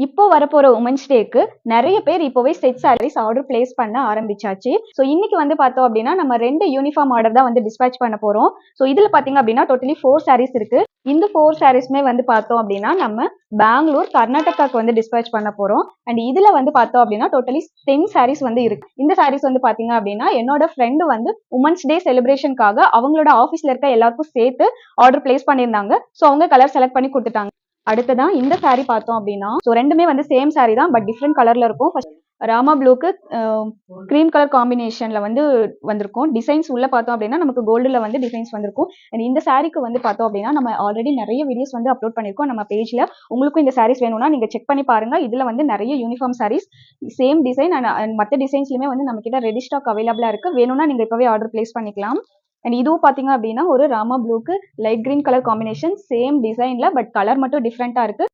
இப்போ வரப்போற உமன்ஸ் டேக்கு நிறைய பேர் இப்போவே செட் சாரீஸ் ஆர்டர் பிளேஸ் பண்ண ஆரம்பிச்சாச்சு. ஸோ இன்னைக்கு வந்து பார்த்தோம் அப்படின்னா நம்ம 2 யூனிஃபார்ம் ஆர்டர் தான் வந்து டிஸ்பேச் பண்ண போறோம். ஸோ இதுல பாத்தீங்க அப்படின்னா டோட்டலி 4 சாரீஸ் இருக்கு. இந்த 4 சாரீஸ்மே வந்து பார்த்தோம் அப்படின்னா நம்ம பெங்களூர் கர்நாடகாக்கு வந்து டிஸ்பேச் பண்ண போறோம். அண்ட் இதுல வந்து பார்த்தோம் அப்படின்னா டோட்டலி 10 சாரீஸ் வந்து இருக்கு. இந்த சாரீஸ் வந்து பாத்தீங்க அப்படின்னா என்னோட ஃப்ரெண்டு வந்து உமன்ஸ் டே செலிப்ரேஷனுக்காக அவங்களோட ஆஃபீஸ்ல இருக்க எல்லாருக்கும் சேர்த்து ஆர்டர் பிளேஸ் பண்ணியிருந்தாங்க. ஸோ அவங்க கலர் செலக்ட் பண்ணி கொடுத்துட்டாங்க. அடுத்ததான் இந்த சாரீ பார்த்தோம் அப்படின்னா ஸோ ரெண்டுமே வந்து சேம் சாரீ தான், பட் டிஃப்ரெண்ட் கலர்ல இருக்கும். ராமா ப்ளூக்கு கிரீம் கலர் காம்பினேஷன்ல வந்து வந்திருக்கும். டிசைன்ஸ் உள்ள பார்த்தோம் அப்படின்னா நமக்கு கோல்டுல வந்து டிசைன்ஸ் வந்திருக்கும். அண்ட் இந்த சாரீக்கு வந்து பார்த்தோம் அப்படின்னா நம்ம ஆல்ரெடி நிறைய வீடியோஸ் வந்து அப்லோட் பண்ணிருக்கோம் நம்ம பேஜ்ல. உங்களுக்கும் இந்த சாரீஸ் வேணும்னா நீங்க செக் பண்ணி பாருங்க. இதுல வந்து நிறைய uniform saris same design and மற்ற டிசைன்ஸ்லயுமே வந்து நம்ம கிட்ட ரெடி ஸ்டாக் அவைலபிளா இருக்கு. வேணும்னா நீங்க இப்பவே ஆர்டர் பிளேஸ் பண்ணிக்கலாம். அண்ட் இதுவும் பாத்தீங்க அப்படின்னா ஒரு ராமா ப்ளூக்கு light green colour combination, same டிசைன்ல பட் கலர் மட்டும் டிஃப்ரெண்டா இருக்கு.